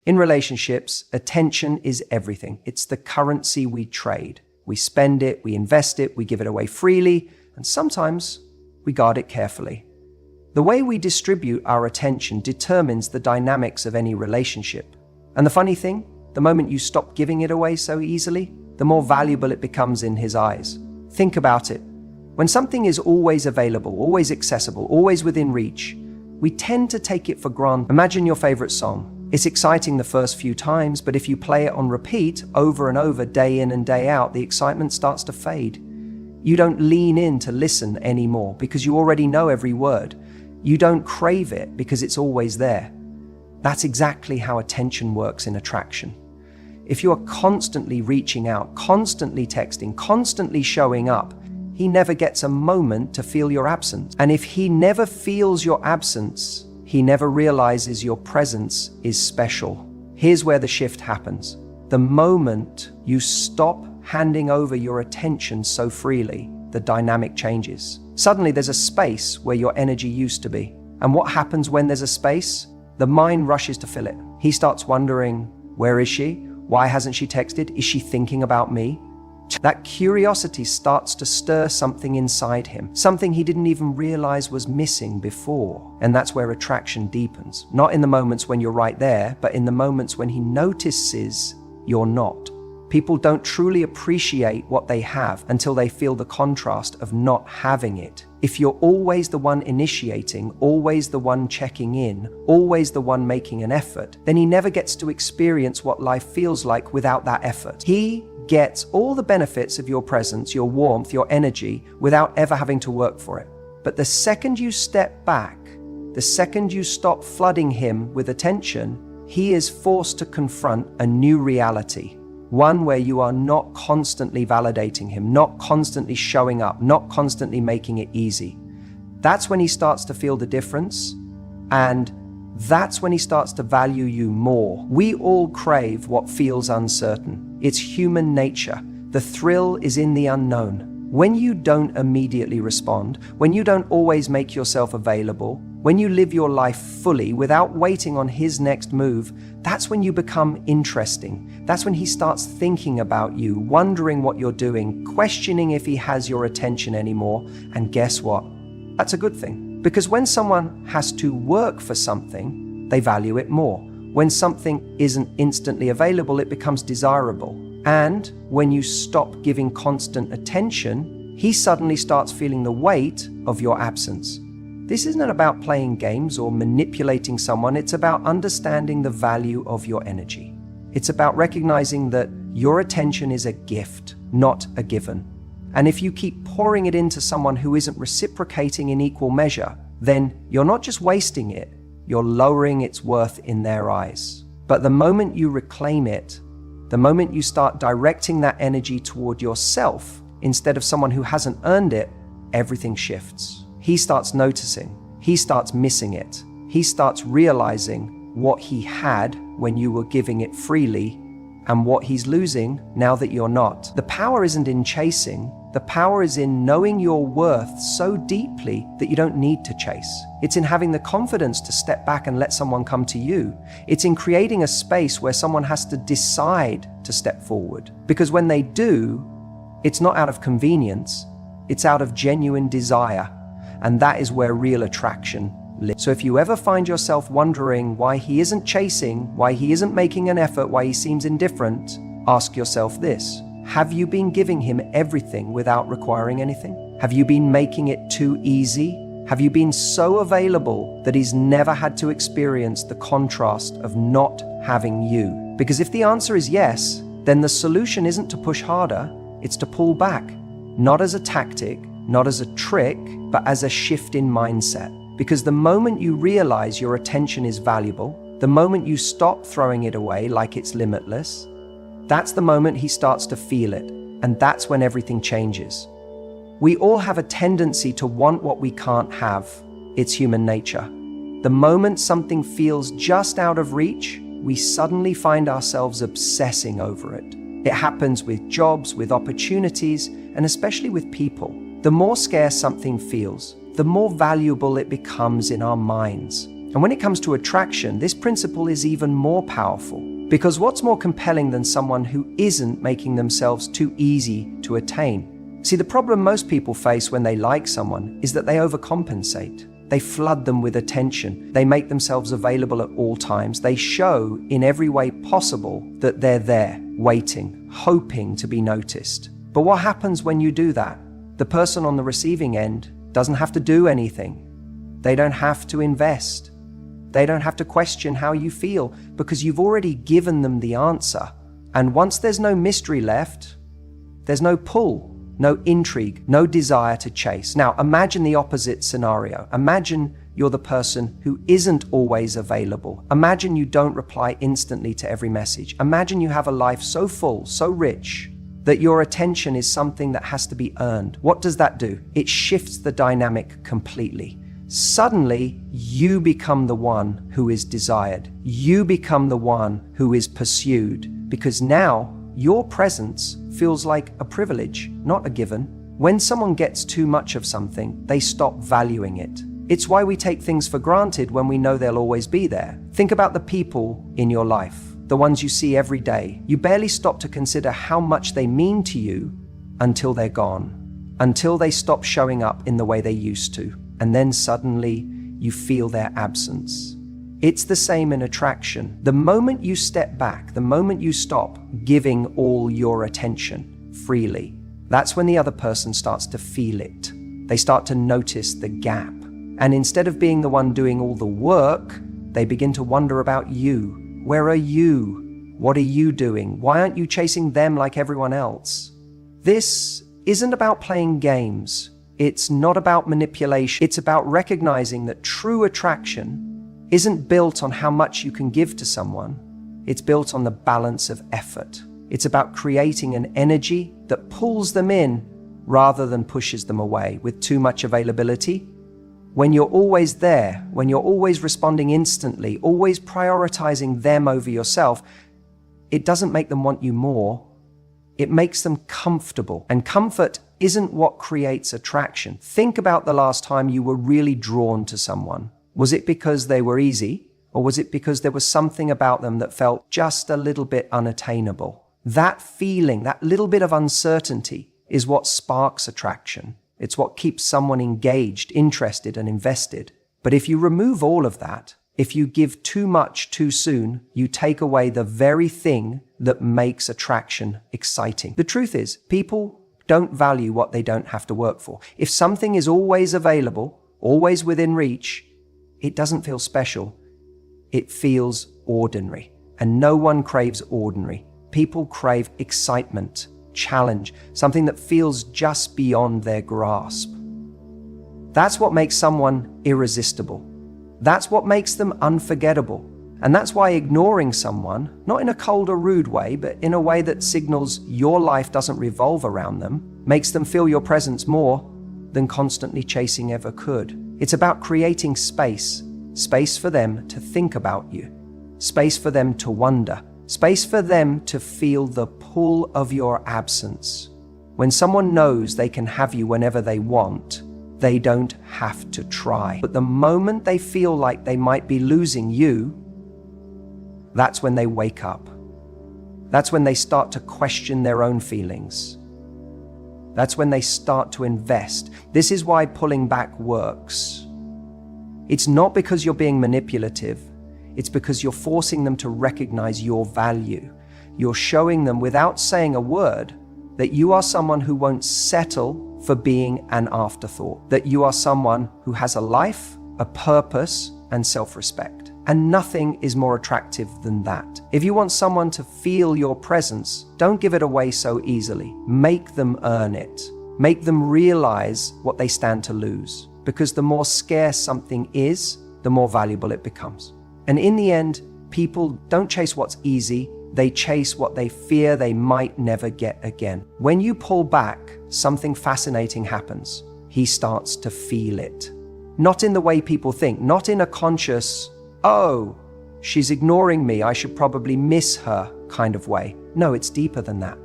In relationships, attention is everything. It's the currency we trade. We spend it, we invest it, we give it away freely, and sometimes we guard it carefully. The way we distribute our attention determines the dynamics of any relationship. And the funny thing, the moment you stop giving it away so easily, the more valuable it becomes in his eyes. Think about it. When something is always available, always accessible, always within reach, we tend to take it for granted. Imagine your favorite song. It's exciting the first few times, but if you play it on repeat over and over, day in and day out, the excitement starts to fade. You don't lean in to listen anymore because you already know every word. You don't crave it because it's always there. That's exactly how attention works in attraction. If you are constantly reaching out, constantly texting, constantly showing up, he never gets a moment to feel your absence. And if he never feels your absence, he never realizes your presence is special. Here's where the shift happens. The moment you stop handing over your attention so freely, the dynamic changes. Suddenly there's a space where your energy used to be. And what happens when there's a space? The mind rushes to fill it. He starts wondering, where is she? Why hasn't she texted? Is she thinking about me? That curiosity starts to stir something inside him, something he didn't even realize was missing before. And that's where attraction deepens. Not in the moments when you're right there, but in the moments when he notices you're not. People don't truly appreciate what they have until they feel the contrast of not having it. If you're always the one initiating, always the one checking in, always the one making an effort, then he never gets to experience what life feels like without that effort. He gets all the benefits of your presence, your warmth, your energy, without ever having to work for it. But the second you step back, the second you stop flooding him with attention, he is forced to confront a new reality. One where you are not constantly validating him, not constantly showing up, not constantly making it easy. That's when he starts to feel the difference, and that's when he starts to value you more. We all crave what feels uncertain. It's human nature. The thrill is in the unknown. When you don't immediately respond, when you don't always make yourself available, when you live your life fully without waiting on his next move, that's when you become interesting. That's when he starts thinking about you, wondering what you're doing, questioning if he has your attention anymore. And guess what? That's a good thing. Because when someone has to work for something, they value it more. When something isn't instantly available, it becomes desirable. And when you stop giving constant attention, he suddenly starts feeling the weight of your absence. This isn't about playing games or manipulating someone. It's about understanding the value of your energy. It's about recognizing that your attention is a gift, not a given. And if you keep pouring it into someone who isn't reciprocating in equal measure, then you're not just wasting it, you're lowering its worth in their eyes. But the moment you reclaim it, the moment you start directing that energy toward yourself instead of someone who hasn't earned it, everything shifts. He starts noticing, he starts missing it, he starts realizing what he had when you were giving it freely and what he's losing now that you're not. The power isn't in chasing, the power is in knowing your worth so deeply that you don't need to chase. It's in having the confidence to step back and let someone come to you. It's in creating a space where someone has to decide to step forward. Because when they do, it's not out of convenience, it's out of genuine desire. And that is where real attraction lives. So if you ever find yourself wondering why he isn't chasing, why he isn't making an effort, why he seems indifferent, ask yourself this. Have you been giving him everything without requiring anything? Have you been making it too easy? Have you been so available that he's never had to experience the contrast of not having you? Because if the answer is yes, then the solution isn't to push harder, it's to pull back. Not as a tactic, not as a trick, but as a shift in mindset. Because the moment you realize your attention is valuable, the moment you stop throwing it away like it's limitless, that's the moment he starts to feel it, and that's when everything changes. We all have a tendency to want what we can't have. It's human nature. The moment something feels just out of reach, we suddenly find ourselves obsessing over it. It happens with jobs, with opportunities, and especially with people. The more scarce something feels, the more valuable it becomes in our minds. And when it comes to attraction, this principle is even more powerful. Because what's more compelling than someone who isn't making themselves too easy to attain? See, the problem most people face when they like someone is that they overcompensate. They flood them with attention. They make themselves available at all times. They show in every way possible that they're there, waiting, hoping to be noticed. But what happens when you do that? The person on the receiving end doesn't have to do anything. They don't have to invest. They don't have to question how you feel because you've already given them the answer. And once there's no mystery left, there's no pull, no intrigue, no desire to chase. Now, imagine the opposite scenario. Imagine you're the person who isn't always available. Imagine you don't reply instantly to every message. Imagine you have a life so full, so rich, that your attention is something that has to be earned. What does that do? It shifts the dynamic completely. Suddenly, you become the one who is desired. You become the one who is pursued, because now your presence feels like a privilege, not a given. When someone gets too much of something, they stop valuing it. It's why we take things for granted when we know they'll always be there. Think about the people in your life, the ones you see every day. You barely stop to consider how much they mean to you until they're gone, until they stop showing up in the way they used to. And then suddenly you feel their absence. It's the same in attraction. The moment you step back, the moment you stop giving all your attention freely, that's when the other person starts to feel it. They start to notice the gap. And instead of being the one doing all the work, they begin to wonder about you. Where are you? What are you doing? Why aren't you chasing them like everyone else? This isn't about playing games. It's not about manipulation. It's about recognizing that true attraction isn't built on how much you can give to someone. It's built on the balance of effort. It's about creating an energy that pulls them in rather than pushes them away with too much availability. When you're always there, when you're always responding instantly, always prioritizing them over yourself, it doesn't make them want you more. It makes them comfortable. And comfort isn't what creates attraction. Think about the last time you were really drawn to someone. Was it because they were easy, or was it because there was something about them that felt just a little bit unattainable? That feeling, that little bit of uncertainty, is what sparks attraction. It's what keeps someone engaged, interested, and invested. But if you remove all of that, if you give too much too soon, you take away the very thing that makes attraction exciting. The truth is, people don't value what they don't have to work for. If something is always available, always within reach, it doesn't feel special. It feels ordinary. And no one craves ordinary. People crave excitement, challenge, something that feels just beyond their grasp. That's what makes someone irresistible. That's what makes them unforgettable. And that's why ignoring someone, not in a cold or rude way, but in a way that signals your life doesn't revolve around them, makes them feel your presence more than constantly chasing ever could. It's about creating space for them to think about you, space for them to wonder, space for them to feel the pull of your absence. When someone knows they can have you whenever they want, they don't have to try. But the moment they feel like they might be losing you, that's when they wake up. That's when they start to question their own feelings. That's when they start to invest. This is why pulling back works. It's not because you're being manipulative. It's because you're forcing them to recognize your value. You're showing them without saying a word that you are someone who won't settle for being an afterthought, that you are someone who has a life, a purpose, and self-respect. And nothing is more attractive than that. If you want someone to feel your presence, don't give it away so easily. Make them earn it. Make them realize what they stand to lose. Because the more scarce something is, the more valuable it becomes. And in the end, people don't chase what's easy. They chase what they fear they might never get again. When you pull back, something fascinating happens. He starts to feel it. Not in the way people think, not in a conscious, oh, she's ignoring me, I should probably miss her kind of way. No, it's deeper than that.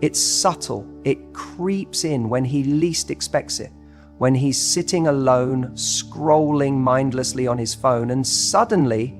It's subtle. It creeps in when he least expects it. when he's sitting alone, scrolling mindlessly on his phone, and suddenly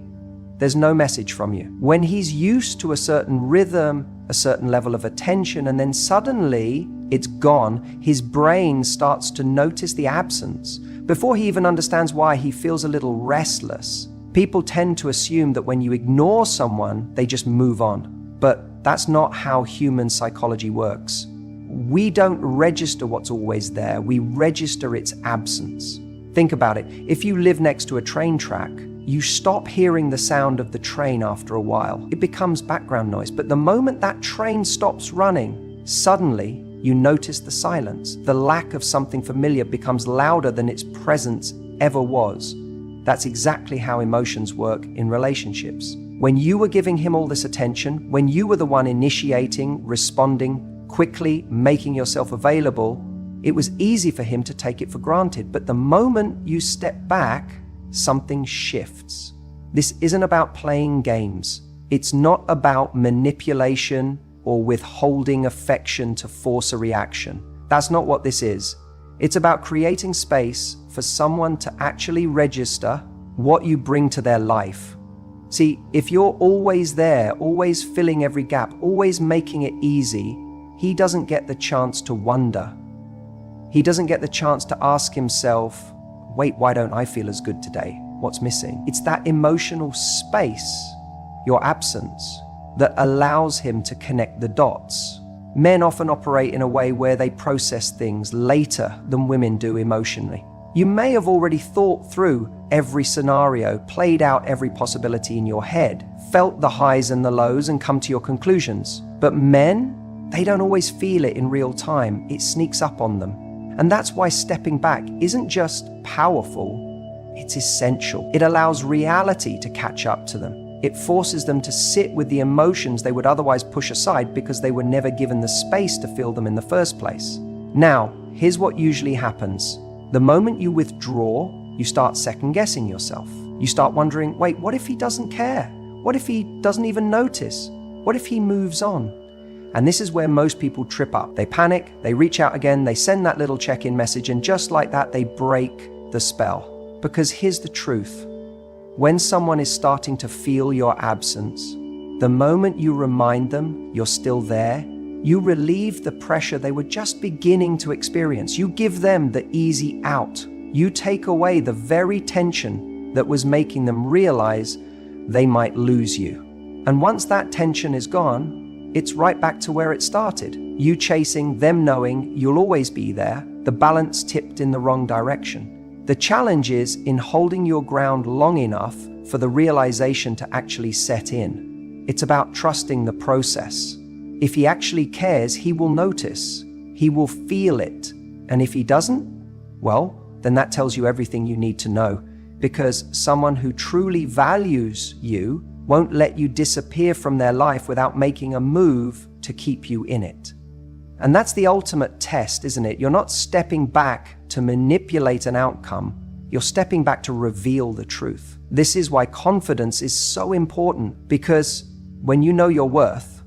there's no message from you. When he's used to a certain rhythm, a certain level of attention, and then suddenly it's gone, his brain starts to notice the absence. Before he even understands why, he feels a little restless. People tend to assume that when you ignore someone, they just move on. But that's not how human psychology works. We don't register what's always there, we register its absence. Think about it. If you live next to a train track, you stop hearing the sound of the train after a while. It becomes background noise. But the moment that train stops running, suddenly you notice the silence. The lack of something familiar becomes louder than its presence ever was. That's exactly how emotions work in relationships. When you were giving him all this attention, when you were the one initiating, responding, quickly making yourself available, it was easy for him to take it for granted. But the moment you step back, something shifts. This isn't about playing games. It's not about manipulation or withholding affection to force a reaction. That's not what this is. It's about creating space for someone to actually register what you bring to their life. See, if you're always there, always filling every gap, always making it easy, he doesn't get the chance to wonder. He doesn't get the chance to ask himself, wait, why don't I feel as good today? What's missing? It's that emotional space, your absence, that allows him to connect the dots. Men often operate in a way where they process things later than women do emotionally. You may have already thought through every scenario, played out every possibility in your head, felt the highs and the lows and come to your conclusions. But men, they don't always feel it in real time. It sneaks up on them. And that's why stepping back isn't just powerful, it's essential. It allows reality to catch up to them. It forces them to sit with the emotions they would otherwise push aside because they were never given the space to feel them in the first place. Now, here's what usually happens. The moment you withdraw, you start second-guessing yourself. You start wondering, wait, what if he doesn't care? What if he doesn't even notice? What if he moves on? And this is where most people trip up. They panic, they reach out again, they send that little check-in message, and just like that, they break the spell. Because here's the truth. When someone is starting to feel your absence, the moment you remind them you're still there, you relieve the pressure they were just beginning to experience. You give them the easy out. You take away the very tension that was making them realize they might lose you. And once that tension is gone, it's right back to where it started. You chasing, them knowing you'll always be there, the balance tipped in the wrong direction. The challenge is in holding your ground long enough for the realization to actually set in. It's about trusting the process. If he actually cares, he will notice. He will feel it. And if he doesn't, well, then that tells you everything you need to know. Because someone who truly values you won't let you disappear from their life without making a move to keep you in it. And that's the ultimate test, isn't it? You're not stepping back to manipulate an outcome. You're stepping back to reveal the truth. This is why confidence is so important, because when you know your worth,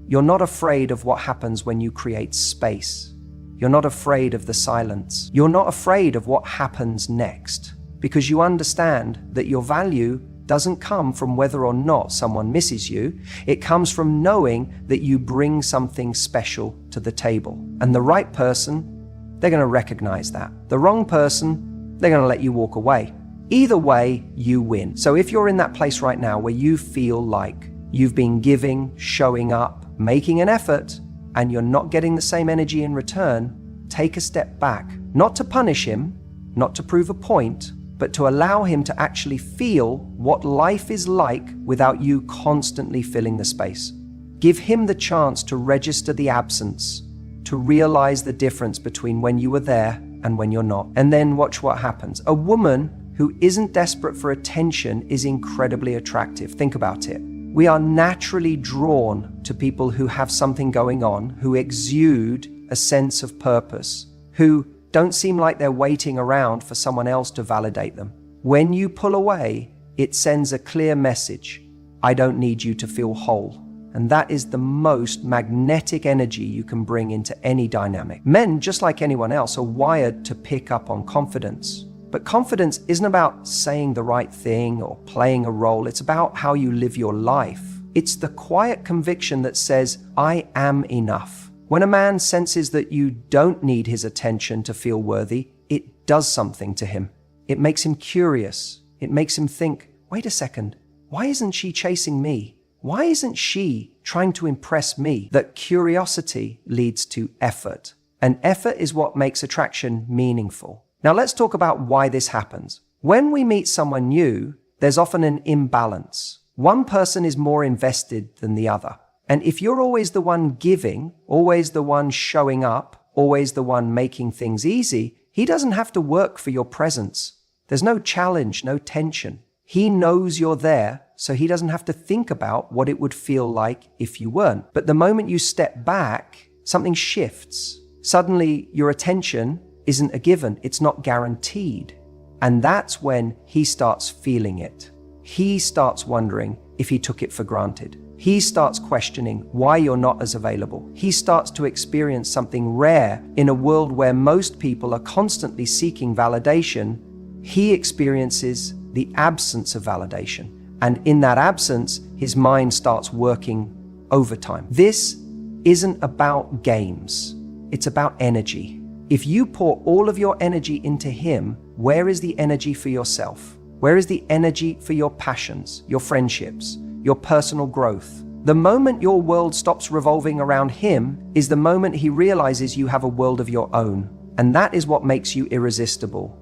you're not afraid of what happens when you create space. You're not afraid of the silence. You're not afraid of what happens next, because you understand that your value doesn't come from whether or not someone misses you. It comes from knowing that you bring something special to the table. And the right person, they're going to recognize that. The wrong person, they're going to let you walk away. Either way, you win. So if you're in that place right now where you feel like you've been giving, showing up, making an effort, and you're not getting the same energy in return, take a step back. Not to punish him, not to prove a point, but to allow him to actually feel what life is like without you constantly filling the space. Give him the chance to register the absence, to realize the difference between when you were there and when you're not. And then watch what happens. A woman who isn't desperate for attention is incredibly attractive. Think about it. We are naturally drawn to people who have something going on, who exude a sense of purpose, who don't seem like they're waiting around for someone else to validate them. When you pull away, it sends a clear message. I don't need you to feel whole. And that is the most magnetic energy you can bring into any dynamic. Men, just like anyone else, are wired to pick up on confidence. But confidence isn't about saying the right thing or playing a role. It's about how you live your life. It's the quiet conviction that says, I am enough. When a man senses that you don't need his attention to feel worthy, it does something to him. It makes him curious. It makes him think, wait a second, why isn't she chasing me? Why isn't she trying to impress me? That curiosity leads to effort. And effort is what makes attraction meaningful. Now let's talk about why this happens. When we meet someone new, there's often an imbalance. One person is more invested than the other. And if you're always the one giving, always the one showing up, always the one making things easy, he doesn't have to work for your presence. There's no challenge, no tension. He knows you're there, so he doesn't have to think about what it would feel like if you weren't. But the moment you step back, something shifts. Suddenly, your attention isn't a given. It's not guaranteed. And that's when he starts feeling it. He starts wondering if he took it for granted. He starts questioning why you're not as available. He starts to experience something rare in a world where most people are constantly seeking validation. He experiences the absence of validation. And in that absence, his mind starts working overtime. This isn't about games. It's about energy. If you pour all of your energy into him, where is the energy for yourself? Where is the energy for your passions, your friendships, your personal growth? The moment your world stops revolving around him is the moment he realizes you have a world of your own. And that is what makes you irresistible.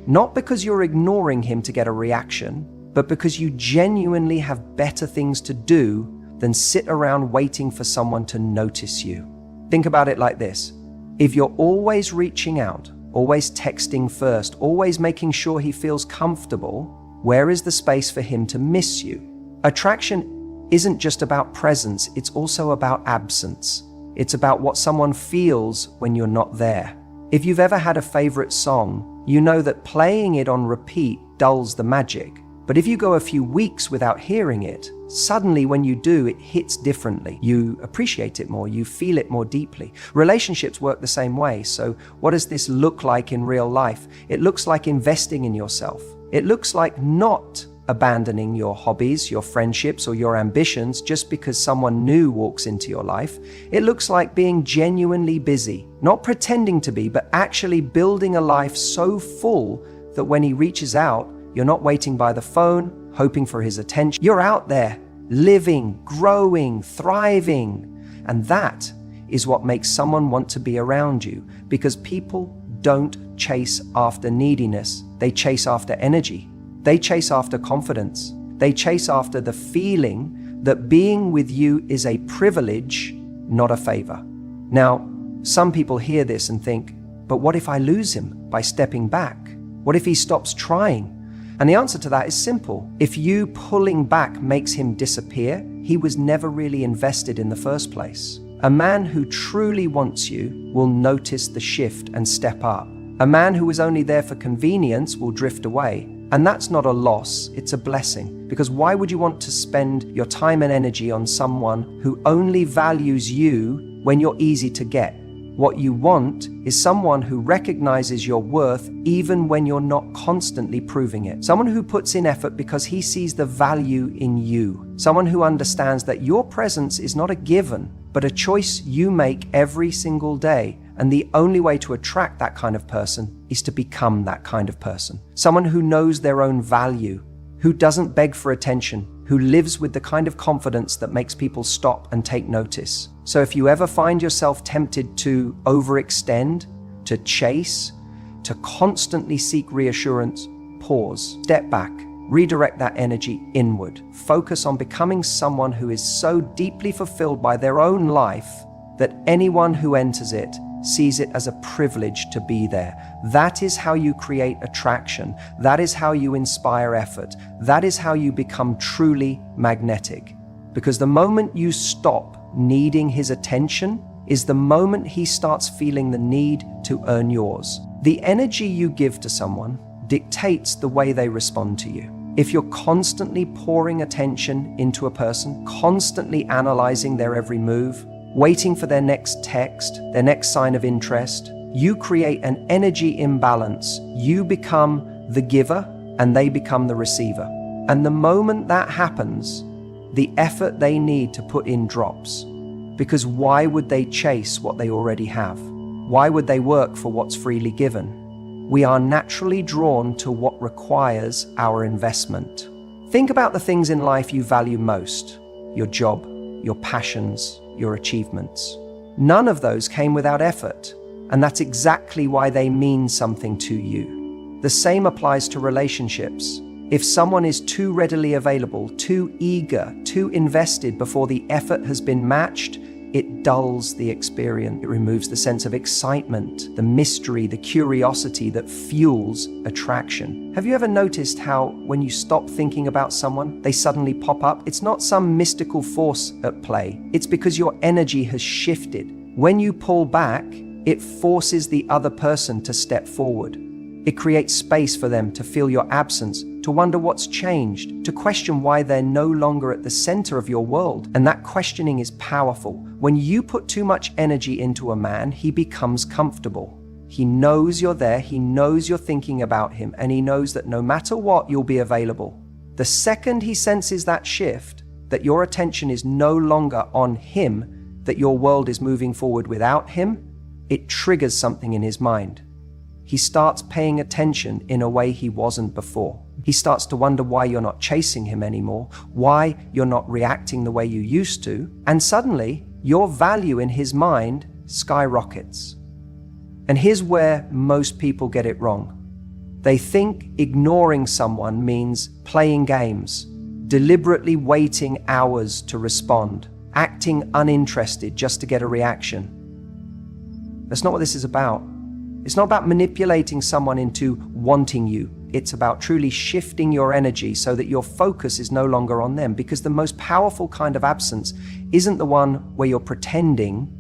Not because you're ignoring him to get a reaction, but because you genuinely have better things to do than sit around waiting for someone to notice you. Think about it like this. If you're always reaching out, always texting first, always making sure he feels comfortable, where is the space for him to miss you? Attraction isn't just about presence, it's also about absence. It's about what someone feels when you're not there. If you've ever had a favorite song, you know that playing it on repeat dulls the magic. But if you go a few weeks without hearing it, suddenly when you do, it hits differently. You appreciate it more, you feel it more deeply. Relationships work the same way. So what does this look like in real life? It looks like investing in yourself. It looks like not abandoning your hobbies, your friendships, or your ambitions just because someone new walks into your life. It looks like being genuinely busy, not pretending to be, but actually building a life so full that when he reaches out, you're not waiting by the phone, hoping for his attention. You're out there, living, growing, thriving. And that is what makes someone want to be around you, because people don't chase after neediness. They chase after energy. They chase after confidence. They chase after the feeling that being with you is a privilege, not a favor. Now, some people hear this and think, but what if I lose him by stepping back? What if he stops trying? And the answer to that is simple. If you pulling back makes him disappear, he was never really invested in the first place. A man who truly wants you will notice the shift and step up. A man who is only there for convenience will drift away. And that's not a loss, it's a blessing. Because why would you want to spend your time and energy on someone who only values you when you're easy to get? What you want is someone who recognizes your worth even when you're not constantly proving it. Someone who puts in effort because he sees the value in you. Someone who understands that your presence is not a given, but a choice you make every single day. And the only way to attract that kind of person is to become that kind of person. Someone who knows their own value, who doesn't beg for attention, who lives with the kind of confidence that makes people stop and take notice. So if you ever find yourself tempted to overextend, to chase, to constantly seek reassurance, pause, step back, redirect that energy inward. Focus on becoming someone who is so deeply fulfilled by their own life that anyone who enters it sees it as a privilege to be there. That is how you create attraction. That is how you inspire effort. That is how you become truly magnetic. Because the moment you stop needing his attention is the moment he starts feeling the need to earn yours. The energy you give to someone dictates the way they respond to you. If you're constantly pouring attention into a person, constantly analyzing their every move, waiting for their next text, their next sign of interest, you create an energy imbalance. You become the giver and they become the receiver. And the moment that happens, the effort they need to put in drops. Because why would they chase what they already have? Why would they work for what's freely given? We are naturally drawn to what requires our investment. Think about the things in life you value most: your job, your passions, your achievements. None of those came without effort, and that's exactly why they mean something to you. The same applies to relationships. If someone is too readily available, too eager, too invested before the effort has been matched, it dulls the experience. It removes the sense of excitement, the mystery, the curiosity that fuels attraction. Have you ever noticed how when you stop thinking about someone, they suddenly pop up? It's not some mystical force at play. It's because your energy has shifted. When you pull back, it forces the other person to step forward. It creates space for them to feel your absence, to wonder what's changed, to question why they're no longer at the center of your world. And that questioning is powerful. When you put too much energy into a man, he becomes comfortable. He knows you're there, he knows you're thinking about him, and he knows that no matter what, you'll be available. The second he senses that shift, that your attention is no longer on him, that your world is moving forward without him, it triggers something in his mind. He starts paying attention in a way he wasn't before. He starts to wonder why you're not chasing him anymore, why you're not reacting the way you used to, and suddenly your value in his mind skyrockets. And here's where most people get it wrong. They think ignoring someone means playing games, deliberately waiting hours to respond, acting uninterested just to get a reaction. That's not what this is about. It's not about manipulating someone into wanting you. It's about truly shifting your energy so that your focus is no longer on them. Because the most powerful kind of absence isn't the one where you're pretending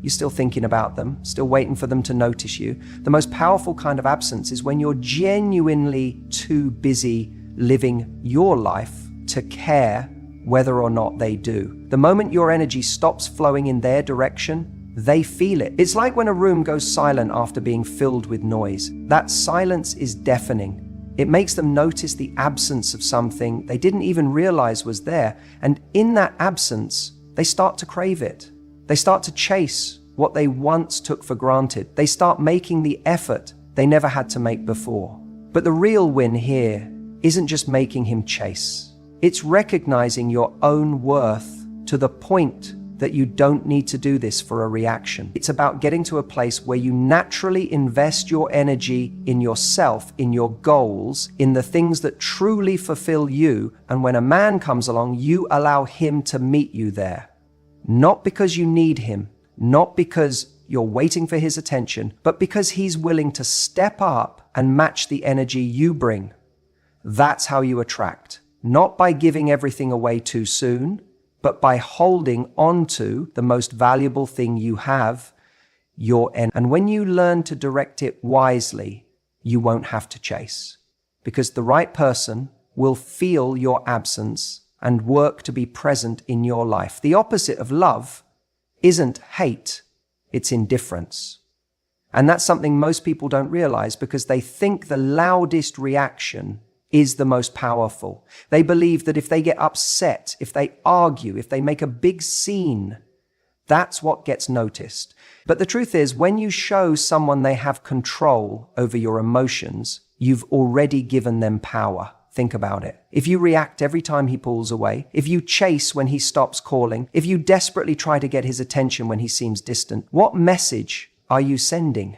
you're still thinking about them, still waiting for them to notice you. The most powerful kind of absence is when you're genuinely too busy living your life to care whether or not they do. The moment your energy stops flowing in their direction, they feel it. It's like when a room goes silent after being filled with noise. That silence is deafening. It makes them notice the absence of something they didn't even realize was there. And in that absence, they start to crave it. They start to chase what they once took for granted. They start making the effort they never had to make before. But the real win here isn't just making him chase. It's recognizing your own worth to the point that you don't need to do this for a reaction. It's about getting to a place where you naturally invest your energy in yourself, in your goals, in the things that truly fulfill you. And when a man comes along, you allow him to meet you there. Not because you need him, not because you're waiting for his attention, but because he's willing to step up and match the energy you bring. That's how you attract. Not by giving everything away too soon, but by holding on to the most valuable thing you have, your energy. And when you learn to direct it wisely, you won't have to chase. Because the right person will feel your absence and work to be present in your life. The opposite of love isn't hate, it's indifference. And that's something most people don't realize because they think the loudest reaction is the most powerful. They believe that if they get upset, if they argue, if they make a big scene, that's what gets noticed. But the truth is, when you show someone they have control over your emotions, you've already given them power. Think about it. If you react every time he pulls away, if you chase when he stops calling, if you desperately try to get his attention when he seems distant, what message are you sending?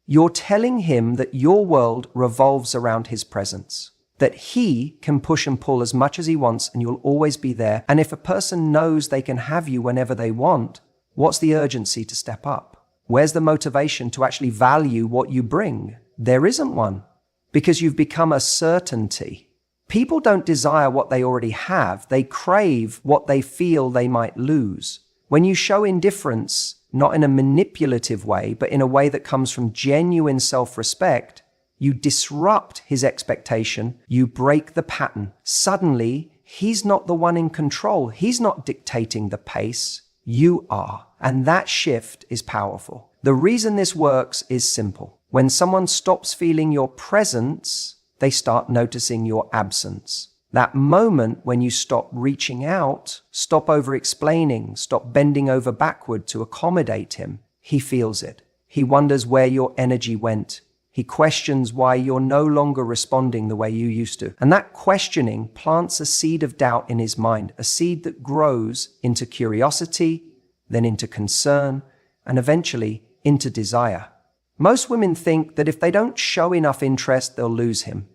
You're telling him that your world revolves around his presence, that he can push and pull as much as he wants and you'll always be there. And if a person knows they can have you whenever they want, what's the urgency to step up? Where's the motivation to actually value what you bring? There isn't one, because you've become a certainty. People don't desire what they already have. They crave what they feel they might lose. When you show indifference, not in a manipulative way, but in a way that comes from genuine self-respect, You disrupt his expectation. You break the pattern. Suddenly, he's not the one in control. He's not dictating the pace. You are. And that shift is powerful. The reason this works is simple. When someone stops feeling your presence, they start noticing your absence. That moment when you stop reaching out, stop over-explaining, stop bending over backward to accommodate him, he feels it. He wonders where your energy went. He questions why you're no longer responding the way you used to. And that questioning plants a seed of doubt in his mind, a seed that grows into curiosity, then into concern, and eventually into desire. Most women think that if they don't show enough interest, they'll lose him.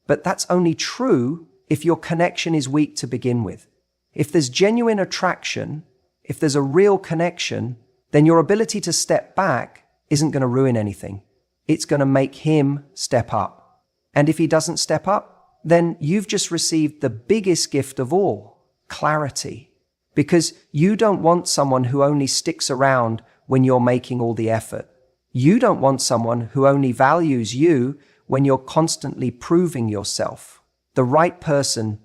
But that's only true if your connection is weak to begin with. If there's genuine attraction, if there's a real connection, then your ability to step back isn't going to ruin anything. It's going to make him step up. And if he doesn't step up, then you've just received the biggest gift of all, clarity. Because you don't want someone who only sticks around when you're making all the effort. You don't want someone who only values you when you're constantly proving yourself. The right person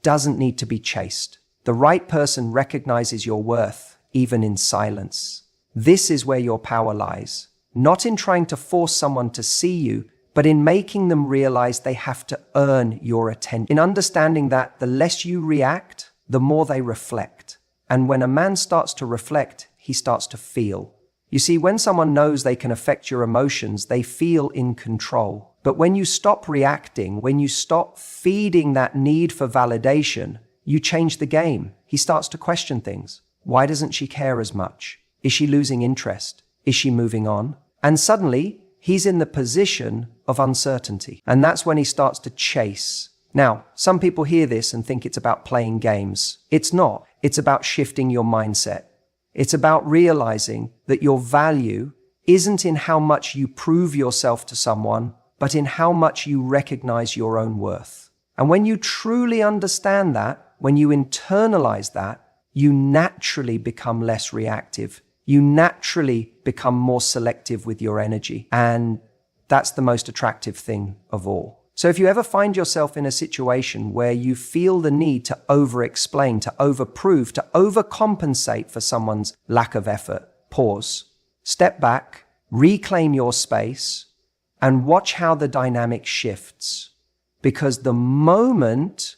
doesn't need to be chased. The right person recognizes your worth, even in silence. This is where your power lies. Not in trying to force someone to see you, but in making them realize they have to earn your attention. In understanding that the less you react, the more they reflect. And when a man starts to reflect, he starts to feel. You see, when someone knows they can affect your emotions, they feel in control. But when you stop reacting, when you stop feeding that need for validation, you change the game. He starts to question things. Why doesn't she care as much? Is she losing interest? Is she moving on? And suddenly, he's in the position of uncertainty. And that's when he starts to chase. Now, some people hear this and think it's about playing games. It's not. It's about shifting your mindset. It's about realizing that your value isn't in how much you prove yourself to someone, but in how much you recognize your own worth. And when you truly understand that, when you internalize that, you naturally become less reactive. You naturally become more selective with your energy. And that's the most attractive thing of all. So if you ever find yourself in a situation where you feel the need to over-explain, to over-prove, to overcompensate for someone's lack of effort, pause, step back, reclaim your space, and watch how the dynamic shifts. Because the moment